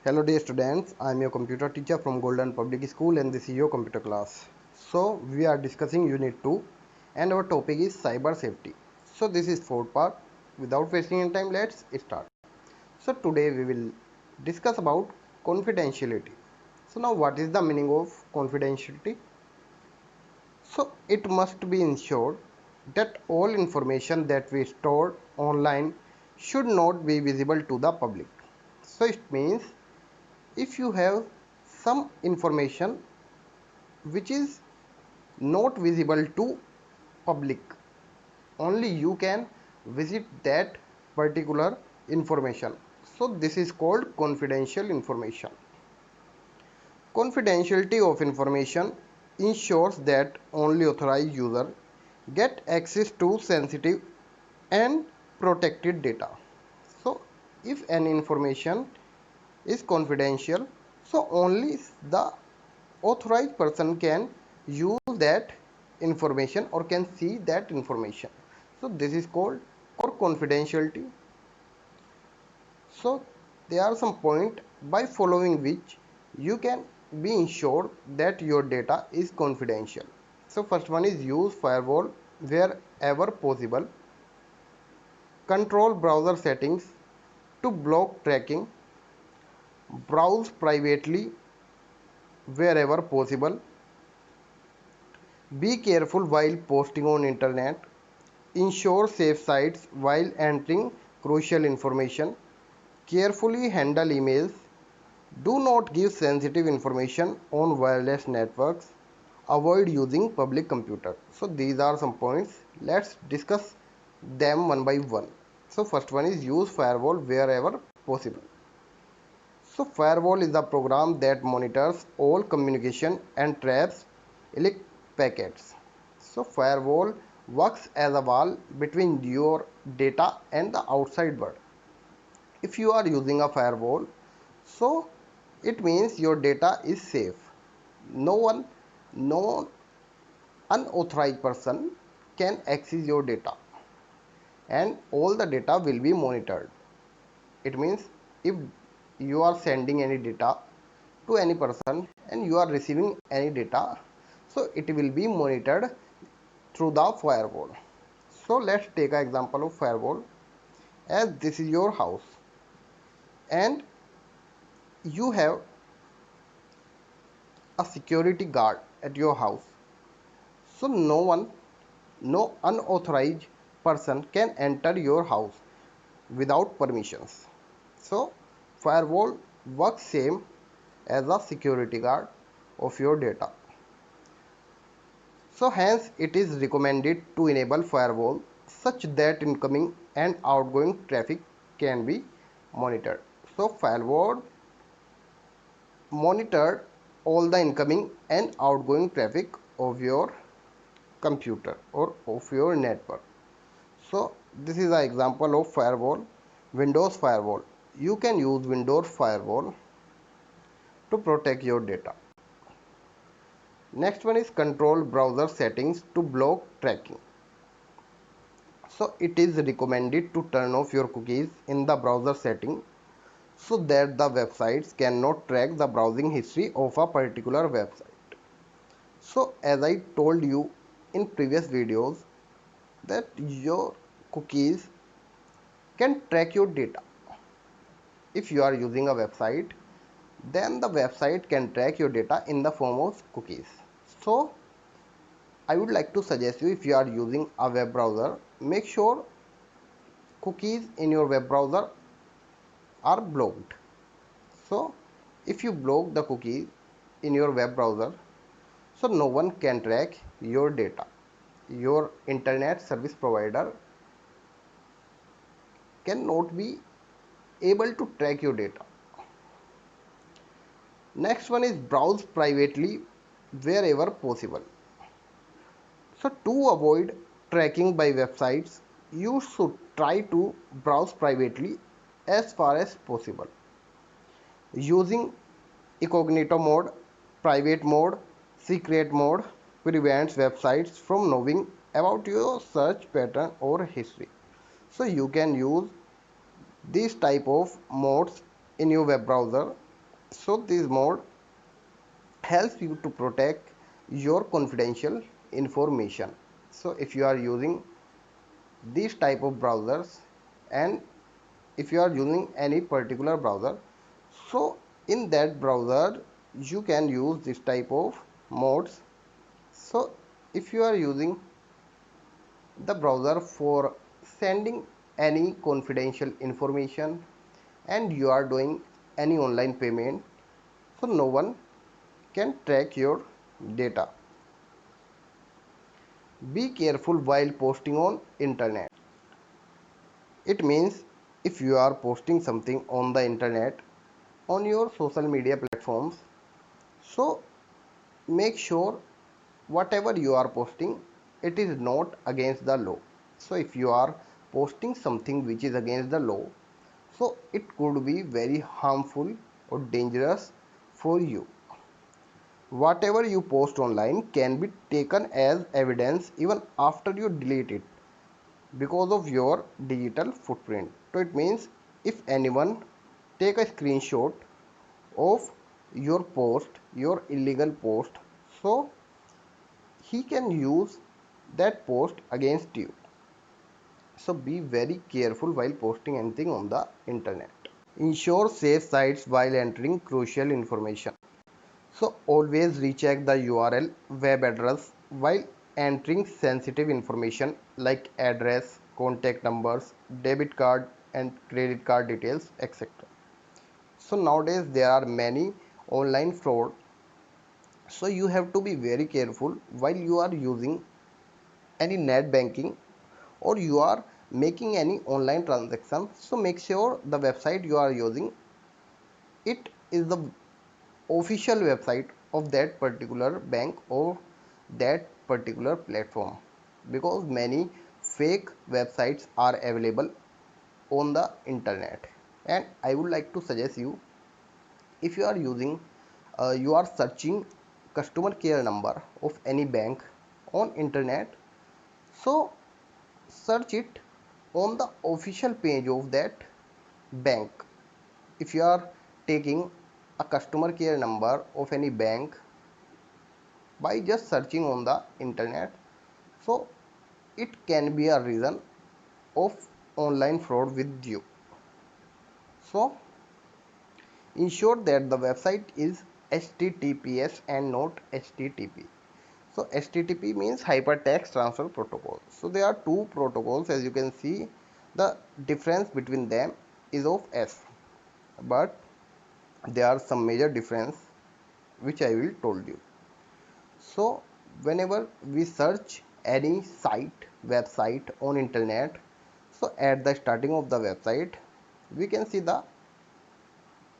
Hello dear students, I am your computer teacher from Golden Public School and this is your computer class. So we are discussing unit 2 and our topic is cyber safety. So this is fourth part. Without wasting any time, let's start. So today we will discuss about confidentiality. So now what is the meaning of confidentiality? So it must be ensured that all information that we store online should not be visible to the public. So it means if you have some information which is not visible to public, only you can visit that particular information. So this is called confidential information. Confidentiality of information ensures that only authorized users get access to sensitive and protected data. So if any information is confidential, so only the authorized person can use that information or can see that information. So this is called or confidentiality. So there are some points by following which you can be ensured that your data is confidential. So first one is use firewall wherever possible. Control browser settings to block tracking. Browse privately wherever possible. Be careful while posting on internet. Ensure safe sites while entering crucial information. Carefully handle emails. Do not give sensitive information on wireless networks. Avoid using public computer. So these are some points. Let's discuss them one by one. So first one is use firewall wherever possible. So firewall is the program that monitors all communication and traps illegal packets. So firewall works as a wall between your data and the outside world. If you are using a firewall, so it means your data is safe. No unauthorized person can access your data and all the data will be monitored. It means if you are sending any data to any person and you are receiving any data, so it will be monitored through the firewall. So let's take an example of firewall. As this is your house and you have a security guard at your house, so no unauthorized person can enter your house without permissions. So firewall works same as a security guard of your data. So hence it is recommended to enable firewall such that incoming and outgoing traffic can be monitored. So firewall monitored all the incoming and outgoing traffic of your computer or of your network. So this is an example of firewall. Windows firewall. You can use Windows firewall to protect your data. Next one is control browser settings to block tracking. So it is recommended to turn off your cookies in the browser setting so that the websites cannot track the browsing history of a particular website. So as I told you in previous videos that your cookies can track your data. If you are using a website, then the website can track your data in the form of cookies. So I would like to suggest you, if you are using a web browser, make sure cookies in your web browser are blocked. So if you block the cookies in your web browser, so no one can track your data. Your internet service provider cannot be able to track your data. Next one is browse privately wherever possible. So to avoid tracking by websites, you should try to browse privately as far as possible. Using incognito mode, private mode, secret mode prevents websites from knowing about your search pattern or history. So you can use these type of modes in your web browser So this mode helps you to protect your confidential information. So if you are using these type of browsers, and if you are using any particular browser, so in that browser you can use this type of modes. So if you are using the browser for sending any confidential information and you are doing any online payment, so no one can track your data. Be careful while posting on internet. It means if you are posting something on the internet, on your social media platforms, so make sure whatever you are posting, it is not against the law. So if you are posting something which is against the law, so it could be very harmful or dangerous for you. Whatever you post online can be taken as evidence even after you delete it because of your digital footprint. So it means if anyone take a screenshot of your post, your illegal post, so he can use that post against you. So be very careful while posting anything on the internet. Ensure safe sites while entering crucial information. So always recheck the URL web address while entering sensitive information like address, contact numbers, debit card and credit card details, etc. So nowadays there are many online fraud. So you have to be very careful while you are using any net banking or you are making any online transaction. So make sure the website you are using, it is the official website of that particular bank or that particular platform, because many fake websites are available on the internet. And I would like to suggest you, if you are using you are searching customer care number of any bank on internet, so search it on the official page of that bank. If you are taking a customer care number of any bank by just searching on the internet, so it can be a reason of online fraud with you. So ensure that the website is https and not http. So http means hypertext transfer protocol. So there are two protocols, as you can see. The difference between them is of s, but there are some major difference which I will told you. So whenever we search any site, website on internet, so at the starting of the website we can see the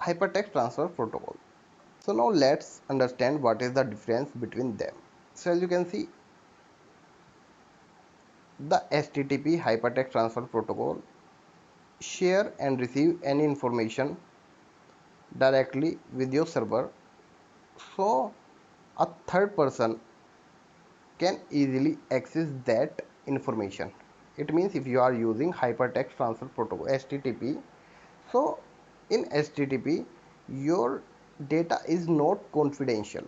hypertext transfer protocol. So now let's understand what is the difference between them. So as you can see, the HTTP hypertext transfer protocol share and receive any information directly with your server, so a third person can easily access that information. It means if you are using hypertext transfer protocol HTTP, so in HTTP your data is not confidential,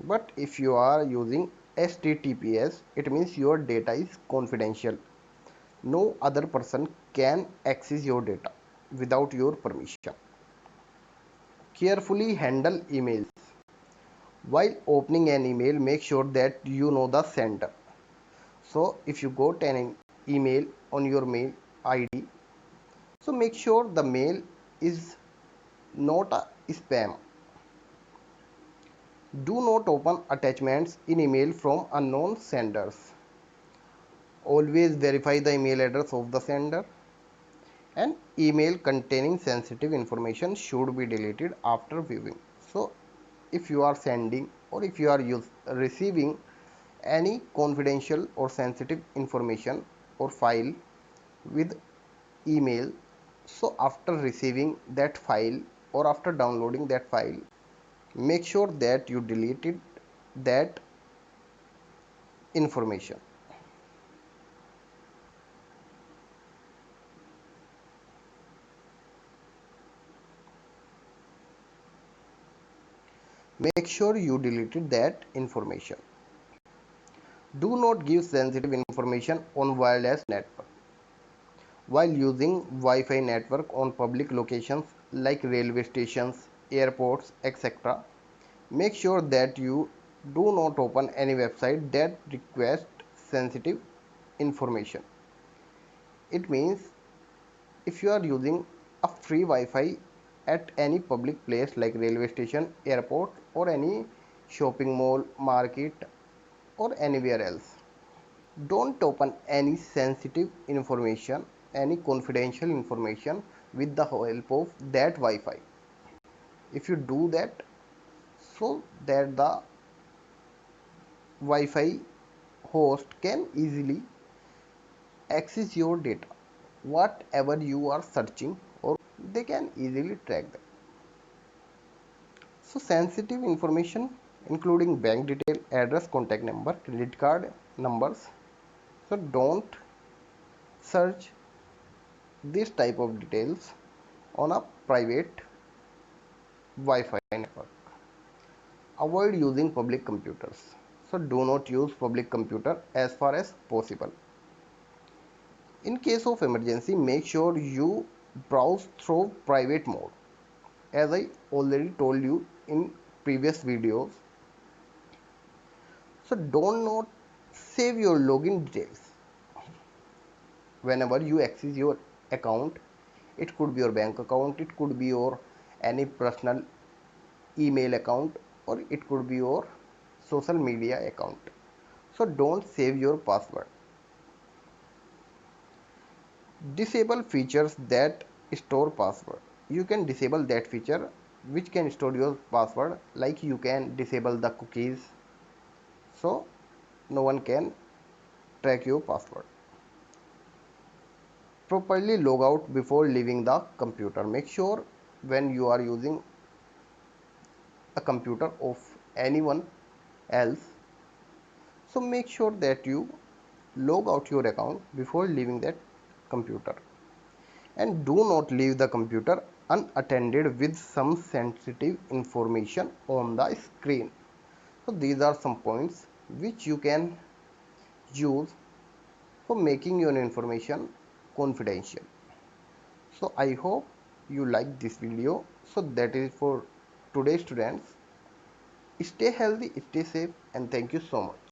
but if you are using HTTPS, it means your data is confidential. No other person can access your data without your permission. Carefully handle emails. While opening an email, make sure that you know the sender. So if you got an email on your mail ID, so make sure the mail is not a spam. Do not open attachments in email from unknown senders. Always verify the email address of the sender. And email containing sensitive information should be deleted after viewing. So if you are sending or if you are receiving any confidential or sensitive information or file with email, so after receiving that file or after downloading that file, make sure that you deleted that information. make sure you deleted that information. Do not give sensitive information on wireless network. While using Wi-Fi network on public locations like railway stations, airports, etc., make sure that you do not open any website that request sensitive information. It means if you are using a free Wi-Fi at any public place like railway station, airport, or any shopping mall, market, or anywhere else, don't open any sensitive information, any confidential information with the help of that Wi-Fi. If you do that, so that the Wi-Fi host can easily access your data, whatever you are searching, or they can easily track that. So sensitive information including bank detail, address, contact number, credit card numbers. So don't search this type of details on a private Wi-Fi network. Avoid using public computers. So do not use public computer as far as possible. In case of emergency, make sure you browse through private mode. As I already told you in previous videos, so do not save your login details. Whenever you access your account, it could be your bank account, it could be your any personal email account, or it could be your social media account. So don't save your password. Disable features that store password. You can disable that feature which can store your password, like you can disable the cookies, so no one can track your password. Properly log out before leaving the computer. Make sure when you are using a computer of anyone else, so make sure that you log out your account before leaving that computer, and do not leave the computer unattended with some sensitive information on the screen. So these are some points which you can use for making your information confidential. So I hope you like this video. So that is for today, students. Stay healthy, stay safe, and thank you so much.